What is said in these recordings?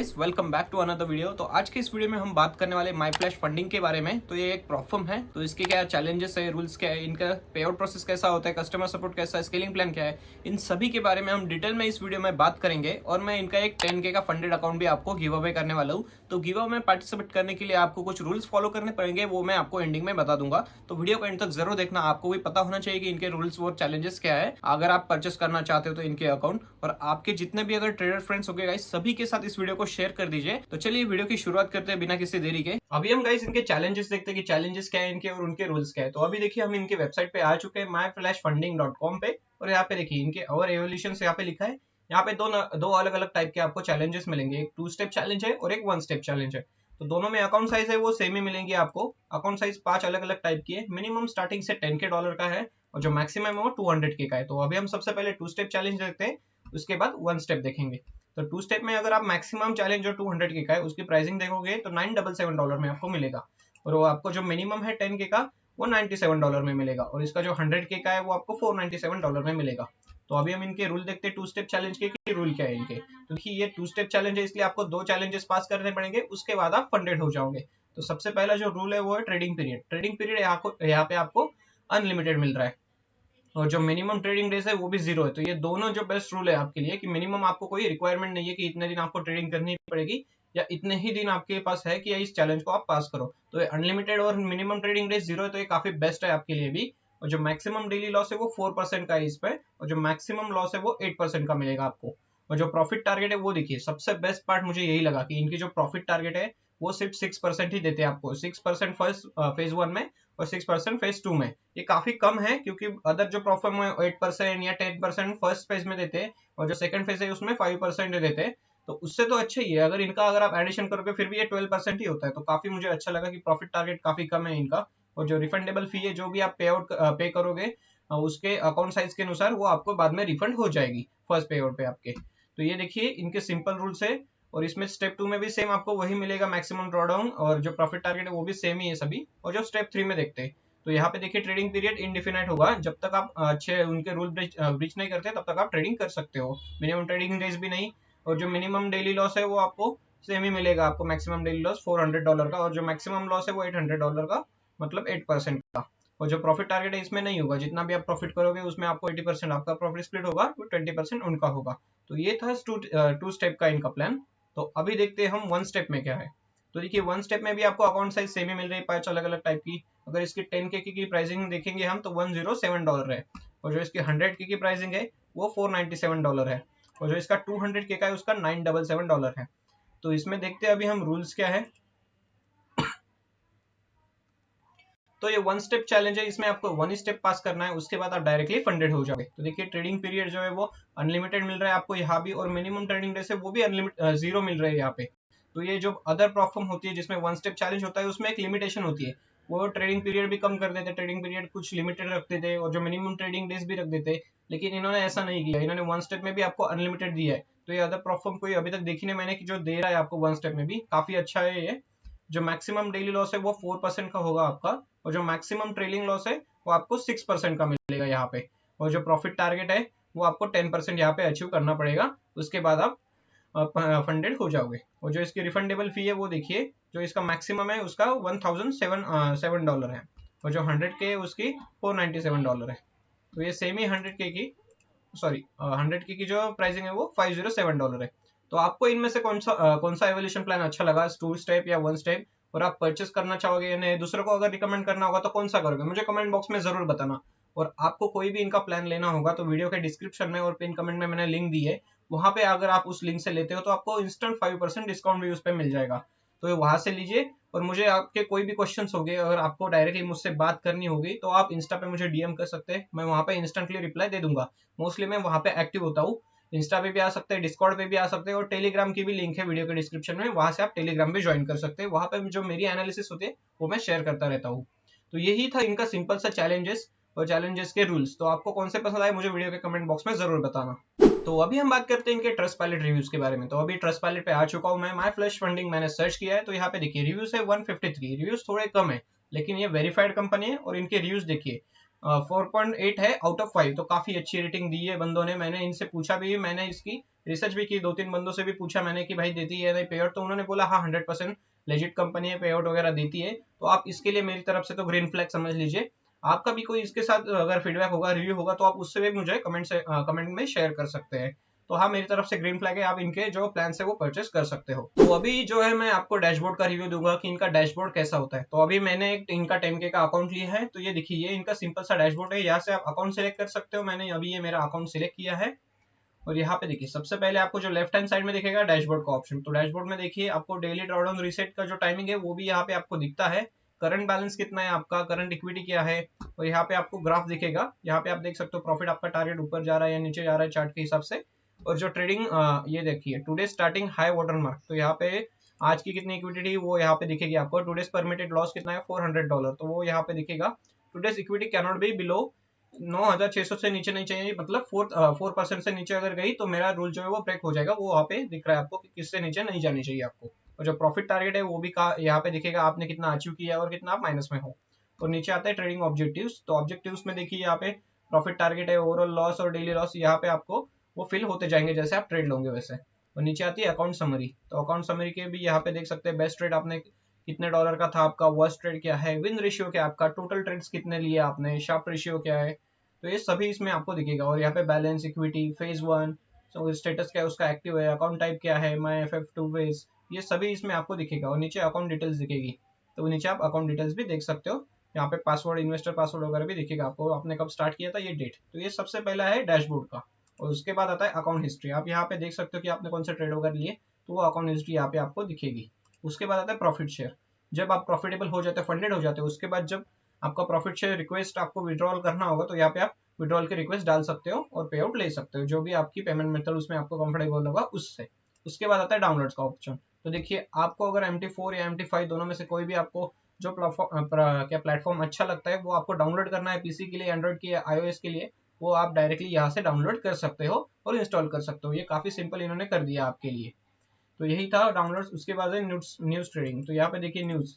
Guys, welcome back to another video. तो आज के इस वीडियो में हम बात करने वाले माई फ्लैश फंडिंग के बारे में। तो ये एक प्लेटफॉर्म है, तो इसके क्या चैलेंजेस है, रूल्स क्या है, इनका पे आउट प्रोसेस कैसा होता है, कस्टमर सपोर्ट कैसा है, स्केलिंग प्लान क्या है, इन सभी के बारे में हम डिटेल में इस वीडियो में बात करेंगे। और मैं इनका एक 10K का फंडेड अकाउंट भी आपको गिव अवे करने वाला हूँ। तो गिव अवे में पार्टिसिपेट करने के लिए आपको कुछ रूल्स फॉलो करने पड़ेंगे, वो मैं आपको एंडिंग में बता दूंगा। तो वीडियो को एंड तक जरूर देखना, आपको भी पता होना चाहिए कि इनके रूल्स और चैलेंजेस क्या है अगर आप परचेस करना चाहते हो तो इनके अकाउंट। और आपके जितने भी अगर ट्रेडर फ्रेंड्स हो गए गाइस, सभी के साथ इस वीडियो को शेयर कर दीजिए। तो चलिए वीडियो की शुरुआत करते हैं बिना किसी देरी के। अभी हम गाइस इनके चैलेंजेस देखते हैं कि चैलेंजेस क्या है इनके और उनके रूल्स क्या है। तो अभी देखिए हम इनके वेबसाइट पे आ चुके हैं myflashfunding.com पे। और यहाँ पे देखिए इनके और एवोल्यूशन यहाँ पे लिखा है। यहाँ पे दो अलग अलग टाइप के आपको चैलेंजेस मिलेंगे, एक 2 स्टेप चैलेंज है और एक 1 स्टेप चैलेंज है। तो दोनों में अकाउंट साइज है वो सेम ही मिलेंगे आपको। अकाउंट साइज 5 अलग अलग टाइप की है। मिनिमम स्टार्टिंग से 10K डॉलर का है और जो मैक्सिमम है वो 200K का है। तो अभी हम सबसे पहले 2 स्टेप चैलेंज देखते हैं, उसके बाद 1 स्टेप देखेंगे। तो 2 स्टेप में अगर आप मैक्सिमम चैलेंज जो 200K का है उसकी प्राइसिंग देखोगे तो $977 में आपको मिलेगा। और वो आपको जो मिनिमम है 10K का वो $97 में मिलेगा। और इसका जो 100K का है वो आपको $497 में मिलेगा। तो अभी हम इनके रूल देखते हैं 2 स्टेप चैलेंज के कि रूल क्या है इनके। तो देखिए ये 2 स्टेप चैलेंज है, इसलिए आपको 2 चैलेंजेस पास करने पड़ेंगे, उसके बाद आप फंडेड हो जाओगे। तो सबसे पहला जो रूल है वो है ट्रेडिंग पीरियड। ट्रेडिंग पीरियड यहाँ पे आपको अनलिमिटेड मिल रहा है और जो मिनिमम ट्रेडिंग डेज है वो भी 0 है। तो ये दोनों जो बेस्ट रूल है आपके लिए कि मिनिमम आपको कोई रिक्वायरमेंट नहीं है कि इतने दिन आपको ट्रेडिंग करनी पड़ेगी या इतने ही दिन आपके पास है कि इस चैलेंज को आप पास करो। तो ये अनलिमिटेड और मिनिमम ट्रेडिंग डेज 0 है, तो ये काफी बेस्ट है आपके लिए भी। और जो मैक्सिमम डेली लॉस है वो 4% का है इस पे, और जो मैक्सिमम लॉस है वो 8% का मिलेगा आपको। और जो प्रॉफिट टारगेट है वो देखिए, सबसे बेस्ट पार्ट मुझे यही लगा कि इनकी जो प्रॉफिट टारगेट है वो सिर्फ 6% ही देते हैं आपको। 6% फर्स्ट फेज 1 में और 6% फेज 2 में। ये काफी कम है क्योंकि अदर जो प्रॉफिट में 8% या 10% फर्स्ट फेज में देते हैं और जो सेकंड फेज है उसमें 5% देते हैं। तो उससे तो अच्छा ही है। अगर आप एडिशन करोगे फिर भी ये 12% ही होता है। तो काफी मुझे अच्छा लगा कि प्रॉफिट टारगेट काफी कम है इनका। और जो रिफंडेबल फी है जो भी आप पे करोगे उसके अकाउंट साइज के अनुसार वो आपको बाद में रिफंड हो जाएगी फर्स्ट पे आउट पे आपके। तो ये देखिए इनके सिंपल रूल्स है। और इसमें स्टेप 2 में भी सेम आपको वही मिलेगा, मैक्सिमम ड्रॉडाउन और जो प्रॉफिट टारगेट है वो भी सेम ही है सभी। और जो स्टेप 3 में देखते हैं तो यहाँ पे देखिए ट्रेडिंग पीरियड इनडिफिनाइट होगा। जब तक आप अच्छे उनके रूल ब्रीच नहीं करते तब तक आप ट्रेडिंग कर सकते हो। मिनिमम ट्रेडिंग डेज भी नहीं। और जो मिनिमम डेली लॉस है वो आपको सेम ही मिलेगा, आपको मैक्सिमम डेली लॉस $400 का और जो मैक्सिमम लॉस है वो $800 का, मतलब 8% का। और जो प्रॉफिट टारगेट है इसमें नहीं होगा, जितना भी आप प्रॉफिट करोगे उसमें आपको 80% आपका प्रॉफिट स्प्लिट होगा, तो 20% उनका होगा। तो ये था 2 स्टेप का इनका प्लान। तो अभी देखते हैं हम 1 स्टेप में क्या है। तो देखिए 1 स्टेप में भी आपको अकाउंट साइज सेम ही मिल रही है, 5 अलग अलग टाइप की। अगर इसकी 10K की प्राइसिंग देखेंगे हम तो $107 है। और जो इसकी 100K की प्राइसिंग है वो $497 है। और जो इसका 200K का है उसका $977 है। तो इसमें देखते हैं अभी हम रूल्स क्या है। तो ये 1 स्टेप चैलेंज है, इसमें आपको 1 स्टेप पास करना है, उसके बाद आप डायरेक्टली फंडेड हो जाओगे। तो देखिए ट्रेडिंग पीरियड जो है वो अनलिमिटेड मिल रहा है आपको यहाँ भी, और मिनिमम ट्रेडिंग डेज है वो भी अनलिमिटेड 0 मिल रहा है यहाँ पे। तो ये जो अदर प्लेटफॉर्म होती है जिसमें 1 स्टेप चैलेंज होता है उसमें एक लिमिटेशन होती है, वो ट्रेडिंग पीरियड भी कम कर देते, ट्रेडिंग पीरियड कुछ लिमिटेड रखते थे और जो मिनिमम ट्रेडिंग डेज भी रख देते। लेकिन इन्होंने ऐसा नहीं किया, इन्होंने 1 स्टेप में भी आपको अनलिमिटेड दिया है। तो ये अदर प्लेटफॉर्म कोई अभी तक देखी नहीं मैंने कि जो दे रहा है आपको 1 स्टेप में भी, काफी अच्छा है ये। जो मैक्सिमम डेली लॉस है वो 4% का होगा आपका, और जो मैक्सिमम ट्रेलिंग लॉस है वो आपको 6% का मिलेगा यहाँ पे। और जो प्रॉफिट टारगेट है वो आपको 10% यहाँ पे अचीव करना पड़ेगा, उसके बाद आप फंडेड हो जाओगे। और जो इसकी रिफंडेबल फी है वो देखिए, जो इसका मैक्सिमम है उसका $1007 है और जो 100K है उसकी $497 है। तो ये सेम ही 100K की, सॉरी 100K की जो प्राइसिंग है वो $507 है। तो आपको इनमें से कौन सा एवोल्यूशन प्लान अच्छा लगा, 2 स्टेप या 1 स्टेप, और आप परचेस करना चाहोगे या नहीं, दूसरों को अगर रिकमेंड करना होगा तो कौन सा करोगे, मुझे कमेंट बॉक्स में जरूर बताना। और आपको कोई भी इनका प्लान लेना होगा तो वीडियो के डिस्क्रिप्शन में और पिन कमेंट में मैंने लिंक दी है, वहां पे अगर आप उस लिंक से लेते हो तो आपको इंस्टेंट 5% डिस्काउंट भी उस पर मिल जाएगा। तो वहां से लीजिए। और मुझे आपके कोई भी क्वेश्चन होंगे, अगर आपको डायरेक्टली मुझसे बात करनी होगी तो आप इंस्टा पे मुझे डीएम कर सकते हैं, मैं वहां पे इंस्टेंटली रिप्लाई दे दूंगा। मोस्टली मैं वहां पे एक्टिव होता हूँ। इंस्टा पे भी आ सकते हैं, डिस्कॉर्ड पे भी आ सकते हैं, और टेलीग्राम की भी लिंक है वीडियो के डिस्क्रिप्शन में, वहां से आप टेलीग्राम भी ज्वाइन कर सकते हैं। वहां पे जो मेरी एनालिसिस होती है वो मैं शेयर करता रहता हूँ। तो यही था इनका सिंपल सा चैलेंजेस और चैलेंजेस के रूल्स। तो आपको कौन से पसंद आए मुझे वीडियो के कमेंट बॉक्स में जरूर बताना। तो अभी हम बात करते हैं इनके ट्रस्ट पायलट रिव्यूज के बारे में। तो अभी ट्रस्ट पायलट पे आ चुका हूँ मैं, माय फ्लैश फंडिंग मैंने सर्च किया है। तो यहाँ पे देखिए रिव्यूज है 153, रिव्यूज थोड़े कम है लेकिन ये वेरीफाइड कंपनी है। और इनके रिव्यूज देखिए 4.8 है आउट ऑफ 5, तो काफी अच्छी रेटिंग दी है बंदों ने। मैंने इनसे पूछा भी, मैंने इसकी रिसर्च भी की, 2-3 बंदों से भी पूछा मैंने कि भाई देती है नहीं पे आउट, तो उन्होंने बोला हाँ 100% लेजिट कंपनी है, पे आउट वगैरह देती है। तो आप इसके लिए मेरी तरफ से तो ग्रीन फ्लैग समझ लीजिए। आपका भी कोई इसके साथ अगर फीडबैक होगा, रिव्यू होगा, तो आप उससे भी मुझे कमेंट में शेयर कर सकते हैं। तो हाँ, मेरी तरफ से ग्रीन फ्लैग है, आप इनके जो प्लान है वो परचेस कर सकते हो। तो अभी जो है मैं आपको डैशबोर्ड का रिव्यू दूंगा कि इनका डैशबोर्ड कैसा होता है। तो अभी मैंने एक इनका 10K का अकाउंट लिया है, तो ये देखिए ये इनका सिंपल सा डैशबोर्ड है। यहाँ से आप अकाउंट सेलेक्ट कर सकते हो। मैंने अभी ये मेरा अकाउंट सेलेक्ट किया है और यहाँ पे देखिए सबसे पहले आपको जो लेफ्ट हैंड साइड में दिखेगा डैशबोर्ड का ऑप्शन। तो डैशबोर्ड में देखिए आपको डेली ड्रॉडाउन रीसेट का जो टाइमिंग है वो भी यहाँ पे आपको दिखता है। करंट बैलेंस कितना है आपका, करंट इक्विटी क्या है, और यहाँ पे आपको ग्राफ दिखेगा। यहाँ पे आप देख सकते हो प्रॉफिट आपका टारगेट ऊपर जा रहा है या नीचे जा रहा है चार्ट के हिसाब से। और जो ट्रेडिंग ये देखिए today starting high water mark, तो यहाँ पे आज की कितनी इक्विटी थी वो यहाँ पे दिखेगी आपको। टुडेस परमिटेड लॉस कितना है $400, तो वो यहाँ पे दिखेगा। Today's equity can not be below 9,600 से नीचे नहीं चाहिए, मतलब 4% से नीचे अगर गई तो मेरा रूल जो है वो ब्रेक हो जाएगा। वो वहाँ पे दिख रहा है आपको कि किससे नीचे नहीं जानी चाहिए आपको। और जो प्रॉफिट टारगेट है वो भी यहाँ पे दिखेगा आपने कितना अचीव किया है और कितना आप माइनस में हो। और नीचे आता है ट्रेडिंग ऑब्जेक्टिव्स। तो ऑब्जेक्टिव्स में देखिए यहाँ पे प्रॉफिट टारगेट है, ओवरऑल लॉस और डेली लॉस यहाँ पे आपको वो फिल होते जाएंगे जैसे आप ट्रेड लोगे वैसे। और नीचे आती है अकाउंट समरी। तो अकाउंट समरी के भी यहाँ पे देख सकते हैं बेस्ट ट्रेड आपने कितने डॉलर का था, आपका वर्स्ट ट्रेड क्या है, विन रेशियो क्या है आपका, टोटल ट्रेड्स कितने लिए आपने, शार्प रेशियो क्या है, तो ये सभी इसमें आपको दिखेगा। और यहाँ पे बैलेंस, इक्विटी, फेज 1, तो स्टेटस क्या है उसका, एक्टिव है, अकाउंट टाइप क्या है, माई FF2 फेज, ये सभी इसमें आपको दिखेगा। और नीचे अकाउंट डिटेल्स दिखेगी, तो नीचे आप अकाउंट डिटेल्स भी देख सकते हो। यहाँ पे पासवर्ड, इन्वेस्टर पासवर्ड वगैरह भी दिखेगा आपको, आपने कब स्टार्ट किया था, ये डेट। तो ये सबसे पहला है डैशबोर्ड का। और उसके बाद आता है अकाउंट हिस्ट्री। आप यहाँ पे देख सकते हो कि आपने कौन से ट्रेड वगैरह लिए, तो वो अकाउंट हिस्ट्री यहाँ पे आपको दिखेगी। उसके बाद आता है प्रॉफिट शेयर। जब आप प्रॉफिटेबल हो जाते हो, फंडेड हो जाते हो, उसके बाद जब आपका प्रॉफिट शेयर रिक्वेस्ट आपको विड्रॉल करना होगा, तो यहाँ पे आप विड्रॉल की रिक्वेस्ट डाल सकते हो और पे आउट ले सकते हो, जो भी आपकी पेमेंट मेथड उसमें आपको कंफर्टेबल होगा उससे। उसके बाद आता है डाउनलोड्स का ऑप्शन। तो देखिए आपको अगर MT4 या MT5 दोनों में से कोई भी आपको जो प्लेटफॉर्म अच्छा लगता है वो आपको डाउनलोड करना है, पीसी के लिए, एंड्रॉइड के लिए, iOS के लिए, वो आप डायरेक्टली यहाँ से डाउनलोड कर सकते हो और इंस्टॉल कर सकते हो। ये काफी सिंपल इन्होंने कर दिया आपके लिए। तो यही था डाउनलोड। उसके बाद है न्यूज ट्रेडिंग। तो यहाँ पे देखिए न्यूज,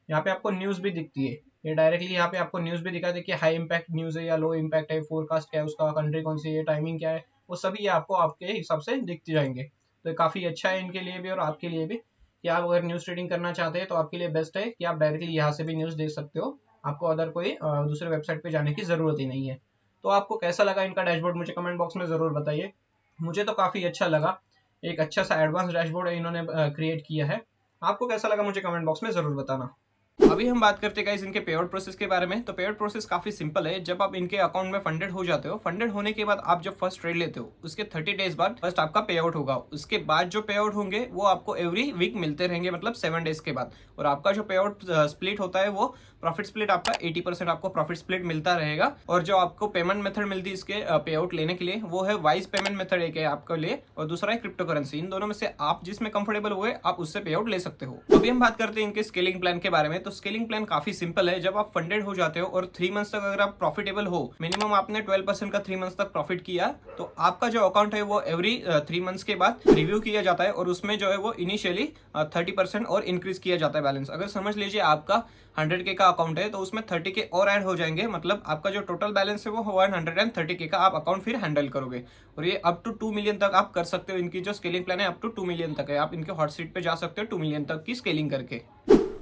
यहाँ पे आपको न्यूज भी दिखती है। ये डायरेक्टली यहाँ पे आपको न्यूज भी दिखा देखिए हाई इम्पैक्ट न्यूज है या लो इम्पैक्ट है, फोरकास्ट क्या है उसका, कंट्री कौन सी है, टाइमिंग क्या है, वो सभी ये आपको आपके हिसाब से दिखते जाएंगे। तो काफी अच्छा है इनके लिए भी और आपके लिए भी कि आप अगर न्यूज ट्रेडिंग करना चाहते हैं तो आपके लिए बेस्ट है कि आप डायरेक्टली यहाँ से भी न्यूज देख सकते हो। आपको अदर कोई दूसरे वेबसाइट पे जाने की जरूरत ही नहीं है। तो आपको कैसा लगा इनका डैशबोर्ड मुझे कमेंट बॉक्स में जरूर बताइए। मुझे तो काफी अच्छा लगा, एक अच्छा सा एडवांस डैशबोर्ड इन्होंने क्रिएट किया है। आपको कैसा लगा मुझे कमेंट बॉक्स में जरूर बताना। अभी हम बात करते हैं गाइस इनके पे आउट प्रोसेस के बारे में। तो पे आउट प्रोसेस काफी सिंपल है। जब आप इनके अकाउंट में फंडेड हो जाते हो, फंडेड होने के बाद आप जब फर्स्ट ट्रेड लेते हो उसके 30 डेज बाद फर्स्ट आपका पे आउट होगा। उसके बाद जो पे आउट होंगे वो आपको एवरी वीक मिलते रहेंगे, मतलब 7 डेज के बाद। और आपका जो पे आउट स्प्लिट होता है वो प्रॉफिट स्प्लिट आपका 80% आपको प्रॉफिट स्प्लिट मिलता रहेगा। और जो आपको पेमेंट मेथड मिलती है इसके पे आउट लेने के लिए वो है वाइज पेमेंट मेथड, एक है आपके लिए, और दूसरा है क्रिप्टो करेंसी। इन दोनों में से आप जिसमें कंफर्टेबल हुए आप उससे पे आउट ले सकते हो। अभी हम बात करते हैं इनके स्केलिंग प्लान के बारे में। तो स्केलिंग प्लान काफी सिंपल है। जब आप फंडेड हो जाते हो और 3 मंथ्स तक अगर आप प्रॉफिटेबल हो, मिनिमम आपने 12% का 3 मंथ्स तक प्रॉफिट किया, तो आपका जो अकाउंट है वो एवरी 3 मंथ्स के बाद रिव्यू किया जाता है और उसमें जो है वो इनिशियली 30% और इंक्रीज किया जाता है बैलेंस। अगर समझ लीजिए आपका 100K का अकाउंट है तो उसमें 30K और ऐड हो जाएंगे, मतलब आपका जो टोटल बैलेंस है वो 130K का आप अकाउंट फिर हैंडल करोगे। और ये अप टू 2 मिलियन तक आप कर सकते हो। इनकी जो स्केलिंग प्लान है अप टू 2 मिलियन तक है। आप इनके हॉट सीट पे जा सकते हो 2 मिलियन तक की स्केलिंग करके।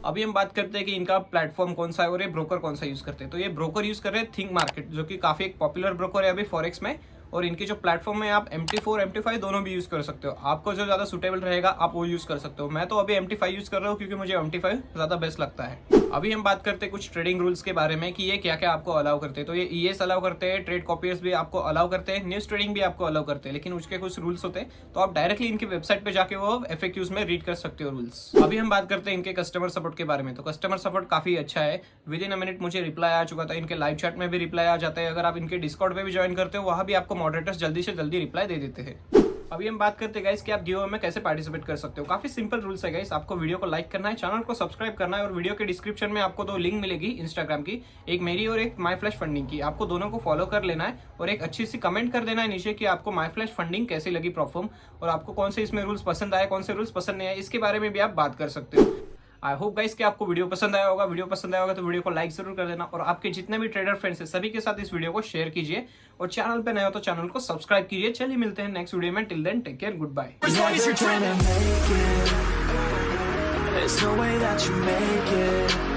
अभी हम बात करते हैं कि इनका प्लेटफॉर्म कौन सा है और ये ब्रोकर कौन सा यूज करते हैं। तो ये ब्रोकर यूज कर रहे हैं थिंक मार्केट, जो कि काफी एक पॉपुलर ब्रोकर है अभी फॉरेक्स में। और इनकी जो प्लेटफॉर्म है आप MT4 MT5 दोनों भी यूज कर सकते हो। आपको जो ज्यादा सुटेबल रहेगा आप वो यूज कर सकते हो। मैं तो अभी MT5 यूज कर रहा हूँ क्योंकि मुझे MT5 ज्यादा बेस्ट लगता है। अभी हम बात करते हैं कुछ ट्रेडिंग रूल्स के बारे में कि ये क्या क्या आपको अलाउ करते हैं। तो ये ES अलाउ करते हैं, ट्रेड कॉपियर्स भी आपको अलाउ करते हैं, न्यूज ट्रेडिंग भी आपको अलाउ करते हैं, लेकिन उसके कुछ रूल्स होते हैं। तो आप डायरेक्टली इनकी वेबसाइट पे जाके वो FAQs में रीड कर सकते हो रूल्स। अभी हम बात करते हैं इनके कस्टमर सपोर्ट के बारे में। तो कस्टमर सपोर्ट काफी अच्छा है। विद इन अ मिनट मुझे रिप्लाई आ चुका था। इनके लाइव चैट में भी रिप्लाई आ जाता है। अगर आप इनके डिस्कॉर्ड पे भी ज्वाइन करते हो वहां भी आपको मॉडरेटर्स जल्दी से जल्दी रिप्लाई दे देते हैं। अभी हम बात करते हैं गाइस कि आप गिव अवे में कैसे पार्टिसिपेट कर सकते हो। काफी सिंपल रूल्स है गाइस। आपको वीडियो को लाइक करना है, चैनल को सब्सक्राइब करना है और वीडियो के डिस्क्रिप्शन में आपको 2 लिंक मिलेगी इंस्टाग्राम की, एक मेरी और एक माई फ्लैश फंडिंग की। आपको दोनों को फॉलो कर लेना है और एक अच्छी सी कमेंट कर देना है नीचे कि आपको माई फ्लैश फंडिंग कैसी लगी प्लेटफॉर्म, और आपको कौन से इसमें रूल्स पसंद आए, कौन से रूल्स पसंद नहीं आए, इसके बारे में भी आप बात कर सकते हो। आई होप गाइस कि आपको वीडियो पसंद आया होगा। वीडियो पसंद आया होगा तो वीडियो को लाइक जरूर कर देना और आपके जितने भी ट्रेडर फ्रेंड्स हैं सभी के साथ इस वीडियो को शेयर कीजिए और चैनल पे नए हो तो चैनल को सब्सक्राइब कीजिए। चलिए मिलते हैं नेक्स्ट वीडियो में। Till then take care, good bye. There's no way that you make it.